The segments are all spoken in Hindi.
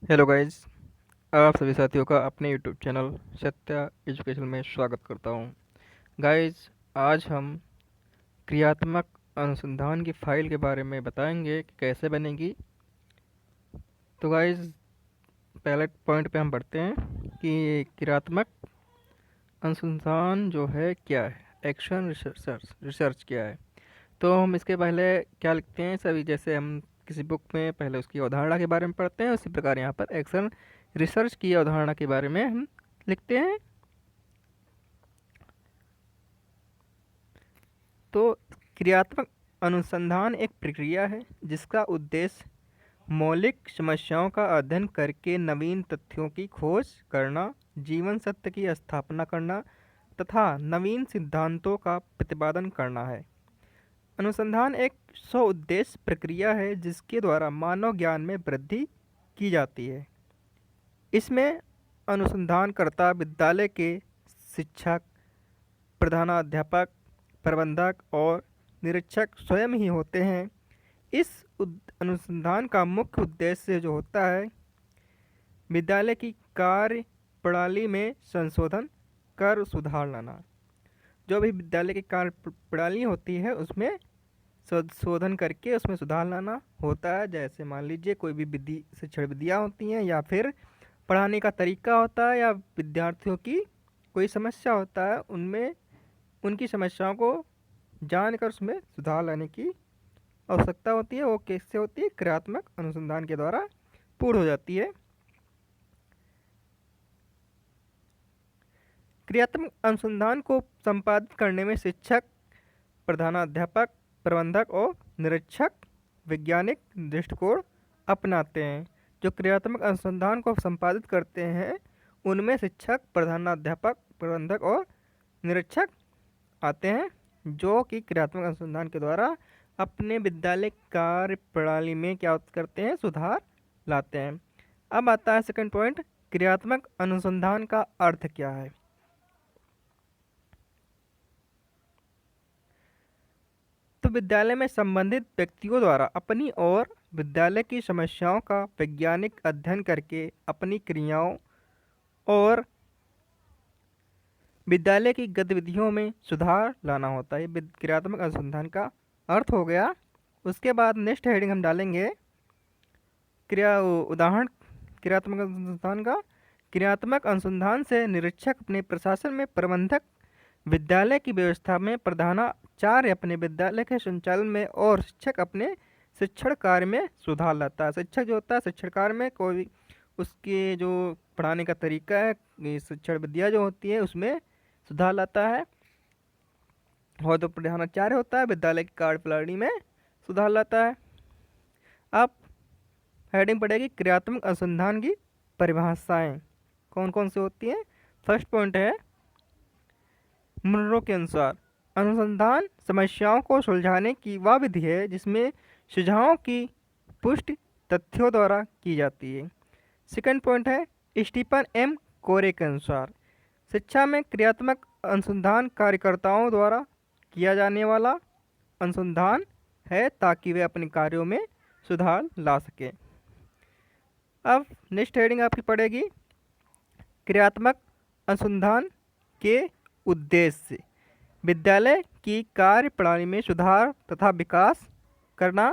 Hello guys. आप सभी साथियों का अपने यूट्यूब चैनल सत्या एजुकेशन में स्वागत करता हूं। गाइस, आज हम क्रियात्मक अनुसंधान की फाइल के बारे में बताएंगे कि कैसे बनेगी। तो गाइस, पहले पॉइंट पे हम बढ़ते हैं कि क्रियात्मक अनुसंधान जो है क्या है, एक्शन रिसर्च रिसर्च क्या है। तो हम इसके पहले क्या लिखते हैं, सभी जैसे हम किसी बुक में पहले उसकी अवधारणा के बारे में पढ़ते हैं, उसी प्रकार यहाँ पर एक्शन रिसर्च की अवधारणा के बारे में हम लिखते हैं। तो क्रियात्मक अनुसंधान एक प्रक्रिया है जिसका उद्देश्य मौलिक समस्याओं का अध्ययन करके नवीन तथ्यों की खोज करना, जीवन सत्य की स्थापना करना तथा नवीन सिद्धांतों का प्रतिपादन करना है। अनुसंधान एक स्वउद्देश्य प्रक्रिया है जिसके द्वारा मानव ज्ञान में वृद्धि की जाती है। इसमें अनुसंधानकर्ता विद्यालय के शिक्षक, प्रधानाध्यापक, प्रबंधक और निरीक्षक स्वयं ही होते हैं। इस अनुसंधान का मुख्य उद्देश्य जो होता है, विद्यालय की कार्य प्रणाली में संशोधन कर सुधार लाना। जो भी विद्यालय की कार्य प्रणाली होती है उसमें संशोधन करके उसमें सुधार लाना होता है। जैसे मान लीजिए कोई भी विधि शिक्षण विधियाँ होती हैं या फिर पढ़ाने का तरीका होता है या विद्यार्थियों की कोई समस्या होता है, उनमें उनकी समस्याओं को जानकर उसमें सुधार लाने की आवश्यकता होती है। वो कैसे होती है? क्रियात्मक अनुसंधान के द्वारा पूर्ण हो जाती है। क्रियात्मक अनुसंधान को संपादित करने में शिक्षक, प्रधानाध्यापक, प्रबंधक और निरीक्षक वैज्ञानिक दृष्टिकोण अपनाते हैं। जो क्रियात्मक अनुसंधान को संपादित करते हैं उनमें शिक्षक, प्रधानाध्यापक, प्रबंधक और निरीक्षक आते हैं, जो कि क्रियात्मक अनुसंधान के द्वारा अपने विद्यालय कार्य प्रणाली में क्या करते हैं? सुधार लाते हैं। अब आता है सेकंड पॉइंट, क्रियात्मक अनुसंधान का अर्थ क्या है। तो विद्यालय में संबंधित व्यक्तियों द्वारा अपनी और विद्यालय की समस्याओं का वैज्ञानिक अध्ययन करके अपनी क्रियाओं और विद्यालय की गतिविधियों में सुधार लाना होता है। ये क्रियात्मक अनुसंधान का अर्थ हो गया। उसके बाद नेक्स्ट हेडिंग हम डालेंगे उदाहरण क्रियात्मक अनुसंधान का। क्रियात्मक अनुसंधान से निरीक्षक अपने प्रशासन में, प्रबंधक विद्यालय की व्यवस्था में, प्रधानाचार्य अपने विद्यालय के संचालन में और शिक्षक अपने शिक्षण कार्य में सुधार लाता है। शिक्षक जो होता है शिक्षण कार्य में कोई उसके जो पढ़ाने का तरीका है, ये शिक्षण विद्या जो होती है उसमें सुधार लाता है। और जो प्रधानाचार्य होता है विद्यालय की कार्य प्रणाली में सुधार लाता है। अब हेडिंग पड़ेगी क्रियात्मक अनुसंधान की परिभाषाएं कौन कौन सी होती हैं। फर्स्ट पॉइंट है, मुनरो के अनुसार अनुसंधान समस्याओं को सुलझाने की वह विधि है जिसमें सुझावों की पुष्टि तथ्यों द्वारा की जाती है। सेकंड पॉइंट है, स्टीफन एम कोरे के अनुसार शिक्षा में क्रियात्मक अनुसंधान कार्यकर्ताओं द्वारा किया जाने वाला अनुसंधान है ताकि वे अपने कार्यों में सुधार ला सकें। अब नेक्स्ट हेडिंग आपकी पड़ेगी क्रियात्मक अनुसंधान के उद्देश्य, विद्यालय की कार्य प्रणाली में सुधार तथा विकास करना।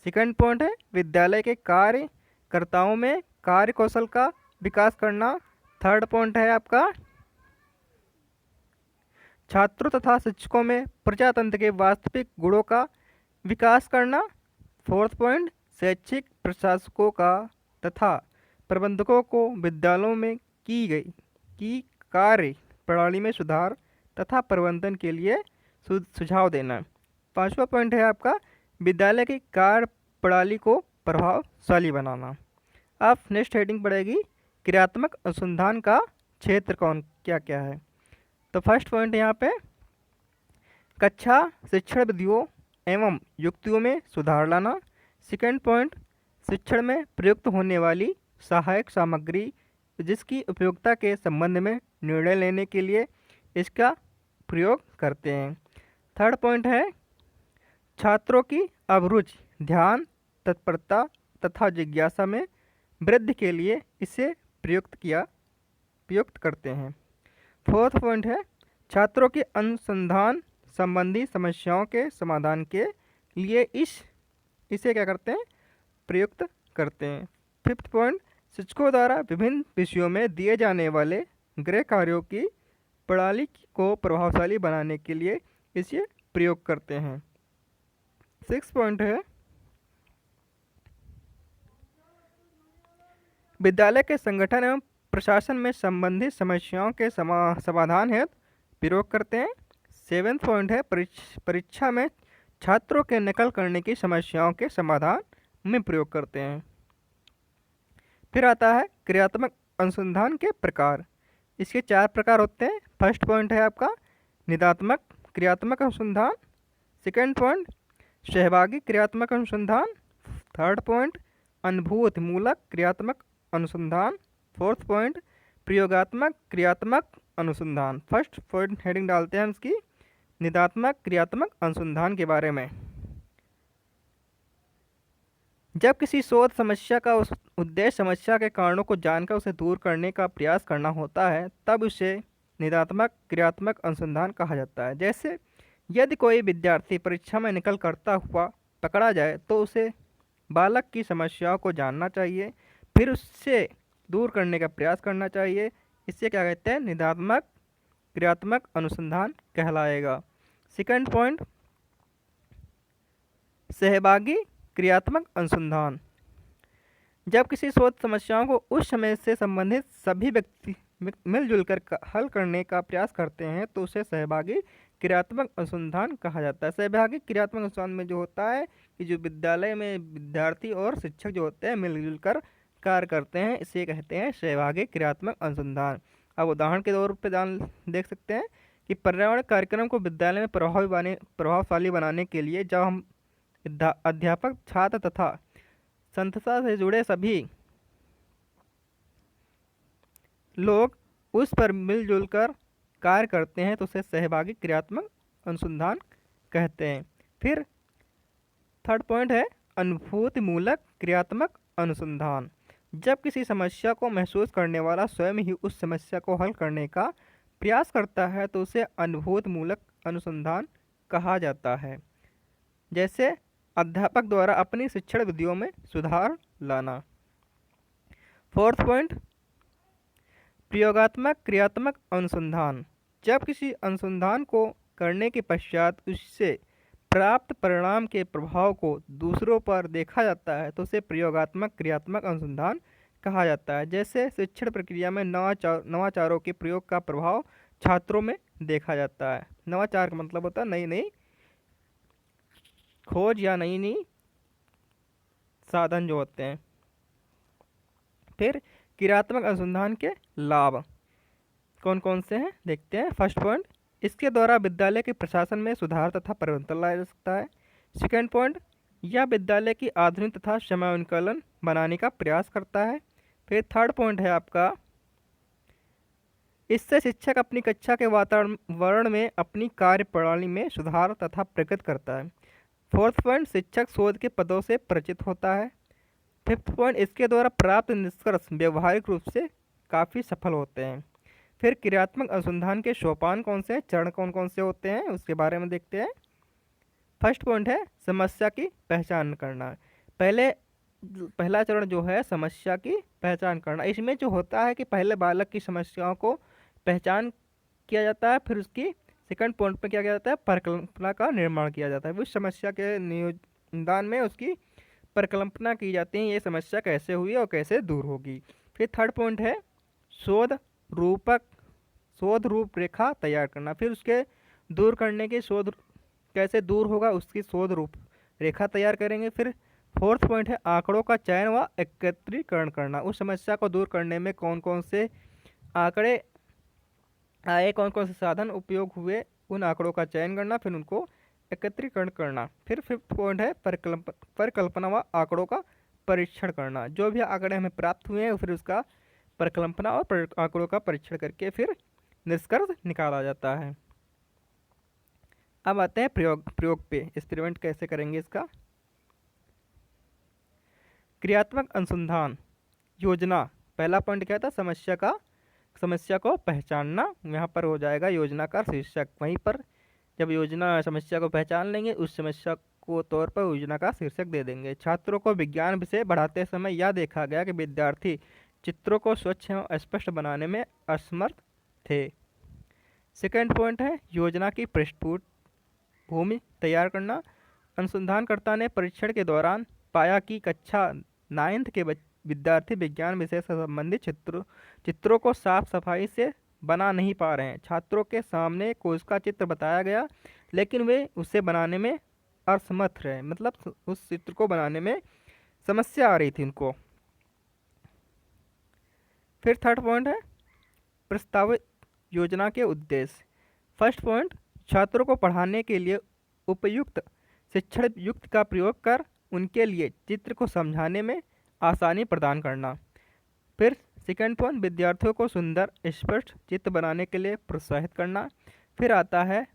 सेकंड पॉइंट है, विद्यालय के कार्यकर्ताओं में कार्य कौशल का विकास करना। थर्ड पॉइंट है आपका, छात्रों तथा शिक्षकों में प्रजातंत्र के वास्तविक गुणों का विकास करना। फोर्थ पॉइंट, शैक्षिक प्रशासकों का तथा प्रबंधकों को विद्यालयों में की कार्य प्रणाली में सुधार तथा प्रबंधन के लिए सुझाव देना। पांचवा पॉइंट है आपका, विद्यालय की कार्य प्रणाली को प्रभावशाली बनाना। अब नेक्स्ट हेडिंग पड़ेगी क्रियात्मक अनुसंधान का क्षेत्र कौन क्या क्या है। तो फर्स्ट पॉइंट यहाँ पे, कक्षा शिक्षण विधियों एवं युक्तियों में सुधार लाना। सेकंड पॉइंट, शिक्षण में प्रयुक्त होने वाली सहायक सामग्री जिसकी उपयोगिता के संबंध में निर्णय लेने के लिए इसका प्रयोग करते हैं। थर्ड पॉइंट है, छात्रों की अभिरुचि, ध्यान, तत्परता तथा जिज्ञासा में वृद्धि के लिए इसे प्रयुक्त करते हैं। फोर्थ पॉइंट है छात्रों की अनुसंधान संबंधी समस्याओं के समाधान के लिए इसे क्या करते हैं, प्रयुक्त करते हैं। फिफ्थ पॉइंट शिक्षकों द्वारा विभिन्न विषयों में दिए जाने वाले गृह कार्यों की प्रणाली को प्रभावशाली बनाने के लिए इसे प्रयोग करते हैं। सिक्स पॉइंट है विद्यालय के संगठन एवं प्रशासन में संबंधित समस्याओं के समाधान हेतु प्रयोग करते हैं। सेवेंथ पॉइंट है परीक्षा में छात्रों के नकल करने की समस्याओं के समाधान में प्रयोग करते हैं। फिर आता है क्रियात्मक अनुसंधान के प्रकार। इसके 4 प्रकार होते हैं। फर्स्ट पॉइंट है आपका निदात्मक क्रियात्मक अनुसंधान। सेकेंड पॉइंट सहभागी क्रियात्मक अनुसंधान। थर्ड पॉइंट अनुभूति मूलक क्रियात्मक अनुसंधान। फोर्थ पॉइंट प्रयोगात्मक क्रियात्मक अनुसंधान। फर्स्ट पॉइंट हेडिंग डालते हैं हम इसकी निदात्मक क्रियात्मक अनुसंधान के बारे में। जब किसी शोध समस्या का उद्देश्य समस्या के कारणों को जानकर उसे दूर करने का प्रयास करना होता है तब उसे निदात्मक क्रियात्मक अनुसंधान कहा जाता है। जैसे यदि कोई विद्यार्थी परीक्षा में नकल करता हुआ पकड़ा जाए तो उसे बालक की समस्याओं को जानना चाहिए, फिर उससे दूर करने का प्रयास करना चाहिए। इससे क्या कहते हैं, निदात्मक क्रियात्मक अनुसंधान कहलाएगा। सेकंड पॉइंट सहभागी क्रियात्मक अनुसंधान। जब किसी शोध समस्याओं को उस समय से संबंधित सभी व्यक्ति मिलजुल कर हल करने का प्रयास करते हैं तो उसे सहभागी क्रियात्मक अनुसंधान कहा जाता है। सहभागी क्रियात्मक अनुसंधान में जो होता है कि जो विद्यालय में विद्यार्थी और शिक्षक जो होते हैं मिलजुल कर कार्य करते हैं, इसे कहते हैं सहभागी क्रियात्मक अनुसंधान। अब उदाहरण के तौर पर देख सकते हैं कि पर्यावरण कार्यक्रम को विद्यालय में प्रभावशाली बनाने के लिए जब हम अध्यापक छात्र तथा संस्था से जुड़े सभी लोग उस पर मिलजुल कर कार्य करते हैं तो उसे सहभागी क्रियात्मक अनुसंधान कहते हैं। फिर थर्ड पॉइंट है अनुभूति मूलक क्रियात्मक अनुसंधान। जब किसी समस्या को महसूस करने वाला स्वयं ही उस समस्या को हल करने का प्रयास करता है तो उसे अनुभूति मूलक अनुसंधान कहा जाता है। जैसे अध्यापक द्वारा अपनी शिक्षण विधियों में सुधार लाना। फोर्थ पॉइंट प्रयोगात्मक क्रियात्मक अनुसंधान। जब किसी अनुसंधान को करने के पश्चात उससे प्राप्त परिणाम के प्रभाव को दूसरों पर देखा जाता है तो उसे प्रयोगात्मक क्रियात्मक अनुसंधान कहा जाता है। जैसे शिक्षण प्रक्रिया में नवाचारों के प्रयोग का प्रभाव छात्रों में देखा जाता है। नवाचार का मतलब होता है नई नई खोज या नई नई साधन जो होते हैं। फिर क्रियात्मक अनुसंधान के लाभ कौन कौन से हैं देखते हैं। फर्स्ट पॉइंट इसके द्वारा विद्यालय के प्रशासन में सुधार तथा परिवर्तन लाया जा सकता है। सेकेंड पॉइंट यह विद्यालय की आधुनिक तथा समयानुकूलन बनाने का प्रयास करता है। फिर थर्ड पॉइंट है आपका इससे शिक्षक अपनी कक्षा के वातावरण में अपनी कार्य प्रणाली में सुधार तथा प्रगति करता है। फोर्थ पॉइंट शिक्षक शोध के पदों से परिचित होता है। फिफ्थ पॉइंट इसके द्वारा प्राप्त निष्कर्ष व्यवहारिक रूप से काफ़ी सफल होते हैं। फिर क्रियात्मक अनुसंधान के सोपान कौन से हैं, चरण कौन कौन से होते हैं उसके बारे में देखते हैं। फर्स्ट पॉइंट है समस्या की पहचान करना। पहला चरण जो है समस्या की पहचान करना। इसमें जो होता है कि पहले बालक की समस्याओं को पहचान किया जाता है, फिर उसकी सेकंड पॉइंट पर क्या किया जाता है, परिकल्पना का निर्माण किया जाता है। उस समस्या के निदान में उसकी परिकल्पना की जाती है, ये समस्या कैसे हुई और कैसे दूर होगी। फिर थर्ड पॉइंट है शोध रूपरेखा तैयार करना। फिर उसके दूर करने की शोध कैसे दूर होगा उसकी शोध रूपरेखा तैयार करेंगे। फिर फोर्थ पॉइंट है आंकड़ों का चयन व एकत्रीकरण करना। उस समस्या को दूर करने में कौन कौन से आंकड़े आए, कौन कौन से साधन उपयोग हुए, उन आंकड़ों का चयन करना, फिर उनको एकत्रीकरण करना। फिर फिफ्थ पॉइंट है परिकल्पना व आंकड़ों का परीक्षण करना। जो भी आंकड़े हमें प्राप्त हुए हैं फिर उसका परिकल्पना और आंकड़ों का परीक्षण करके फिर निष्कर्ष निकाला जाता है। अब आते हैं प्रयोग पे, एक्सपेरिमेंट कैसे करेंगे इसका। क्रियात्मक अनुसंधान योजना, पहला पॉइंट क्या था, समस्या को पहचानना, यहाँ पर हो जाएगा योजना का शीर्षक। वहीं पर जब योजना समस्या को पहचान लेंगे, उस समस्या को तौर पर योजना का शीर्षक दे देंगे। छात्रों को विज्ञान विषय पढ़ाते समय यह देखा गया कि विद्यार्थी चित्रों को स्वच्छ एवं स्पष्ट बनाने में असमर्थ थे। सेकंड पॉइंट है योजना की पृष्ठभूमि तैयार करना। अनुसंधानकर्ता ने परीक्षण के दौरान पाया कि कक्षा 9th के विद्यार्थी विज्ञान विषय से संबंधित चित्रों को साफ सफाई से बना नहीं पा रहे हैं। छात्रों के सामने कोश का चित्र बताया गया, लेकिन वे उसे बनाने में असमर्थ रहे, मतलब उस चित्र को बनाने में समस्या आ रही थी उनको। फिर थर्ड पॉइंट है प्रस्तावित योजना के उद्देश्य। फर्स्ट पॉइंट, छात्रों को पढ़ाने के लिए उपयुक्त शिक्षण युक्त का प्रयोग कर उनके लिए चित्र को समझाने में आसानी प्रदान करना। फिर सेकंड पॉइंट, विद्यार्थियों को सुंदर स्पष्ट चित्र बनाने के लिए प्रोत्साहित करना। फिर आता है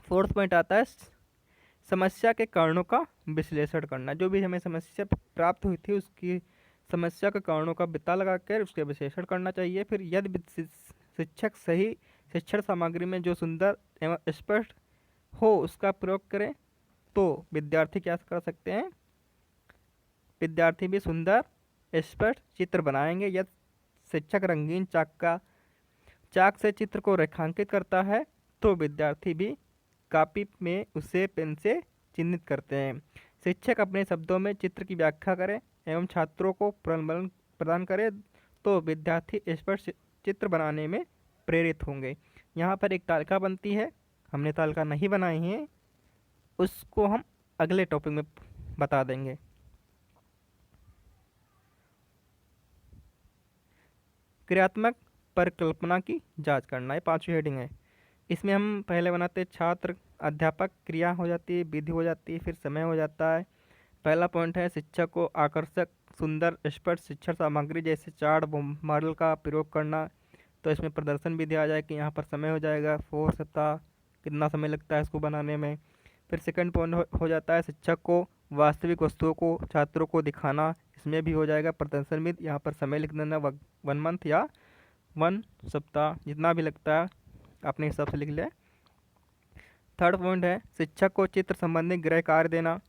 फोर्थ पॉइंट, आता है समस्या के कारणों का विश्लेषण करना। जो भी हमें समस्या प्राप्त हुई थी उसकी समस्या के कारणों का पता लगाकर उसके विश्लेषण करना चाहिए। फिर यदि शिक्षक सही शिक्षण सामग्री में जो सुंदर एवं स्पष्ट हो उसका प्रयोग करें तो विद्यार्थी क्या कर सकते हैं, विद्यार्थी भी सुंदर स्पष्ट चित्र बनाएंगे। यदि शिक्षक रंगीन चाक से चित्र को रेखांकित करता है तो विद्यार्थी भी कॉपी में उसे पेन से चिन्हित करते हैं। शिक्षक अपने शब्दों में चित्र की व्याख्या करें एवं छात्रों को प्रबंधन प्रदान करें तो विद्यार्थी स्पष्ट चित्र बनाने में प्रेरित होंगे। यहाँ पर एक तालिका बनती है, हमने तालिका नहीं बनाई है, उसको हम अगले टॉपिक में बता देंगे। क्रियात्मक परिकल्पना की जांच करना, ये 5वीं हेडिंग है। इसमें हम पहले बनाते हैं छात्र, अध्यापक, क्रिया हो जाती है, विधि हो जाती है, फिर समय हो जाता है। पहला पॉइंट है शिक्षक को आकर्षक सुंदर स्पष्ट शिक्षण सामग्री जैसे चार्ट मॉडल का प्रयोग करना। तो इसमें प्रदर्शन विधि आ जाए कि यहाँ पर समय हो जाएगा 4 सप्ताह, कितना समय लगता है इसको बनाने में। फिर सेकंड पॉइंट हो जाता है शिक्षक को वास्तविक वस्तुओं को छात्रों को दिखाना, इसमें भी हो जाएगा प्रदर्शन विधि। यहाँ पर समय लिख देना 1 मंथ या 1 सप्ताह, जितना भी लगता है अपने हिसाब से लिख ले। थर्ड पॉइंट है शिक्षक को चित्र संबंधी गृह कार्य देना,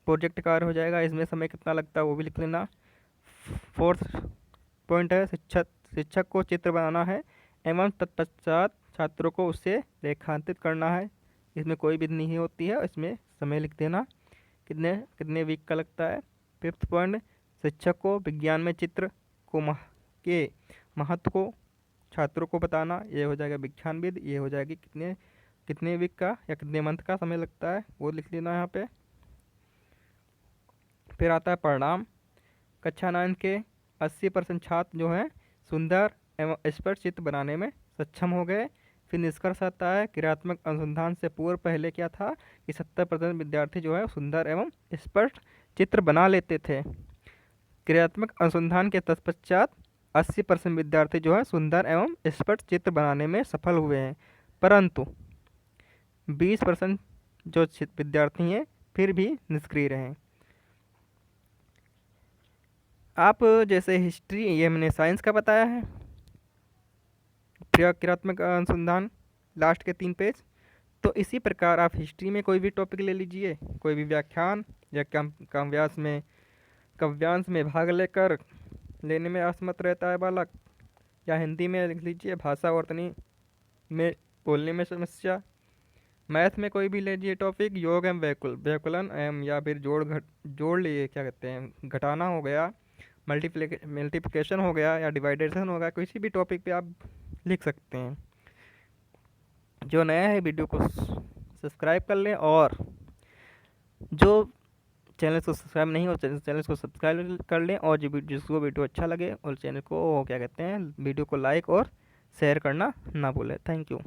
प्रोजेक्ट कार्य हो जाएगा, इसमें समय कितना लगता है वो भी लिख लेना। फोर्थ पॉइंट है शिक्षक को चित्र बनाना है एवं तत्पश्चात छात्रों को उसे रेखांकित करना है, इसमें कोई विधि नहीं होती है, इसमें समय लिख देना कितने वीक का लगता है। फिफ्थ पॉइंट शिक्षक को विज्ञान में चित्र के महत्व को छात्रों को बताना, ये हो जाएगा विज्ञान विधि। ये हो जाएगी कितने वीक का या कितने मंथ का समय लगता है वो लिख लेना यहाँ पे। फिर आता है परिणाम, कक्षा 9 के 80% छात्र जो हैं सुंदर एवं स्पष्ट चित्र बनाने में सक्षम हो गए। फिर निष्कर्ष आता है क्रियात्मक अनुसंधान से पूर्व पहले क्या था कि 70% विद्यार्थी जो है सुंदर एवं स्पष्ट चित्र बना लेते थे। क्रियात्मक अनुसंधान के तत्पश्चात 80% विद्यार्थी जो है सुंदर एवं स्पष्ट चित्र बनाने में सफल हुए हैं, परंतु 20% जो विद्यार्थी हैं फिर भी निष्क्रिय रहे। आप जैसे हिस्ट्री, ये मैंने साइंस का बताया है, क्रियात्मक अनुसंधान लास्ट के 3 पेज, तो इसी प्रकार आप हिस्ट्री में कोई भी टॉपिक ले लीजिए, कोई भी व्याख्यान या काव्यांश में भाग लेने में असमर्थ रहता है बालक, या हिंदी में लिख लीजिए भाषा वर्तनी में बोलने में समस्या। मैथ में कोई भी ले लीजिए टॉपिक, योग एवं व्याकरण एवं या फिर जोड़ लिए क्या कहते हैं घटाना हो गया, मल्टीप्लिकेशन हो गया या डिवाइडेशन हो गया, किसी भी टॉपिक पे आप लिख सकते हैं। जो नया है वीडियो को सब्सक्राइब कर लें, और जो चैनल को सब्सक्राइब नहीं हो चैनल को सब्सक्राइब कर लें, और जिसको वीडियो अच्छा लगे और चैनल को क्या कहते हैं वीडियो को लाइक और शेयर करना ना भूलें। Thank you.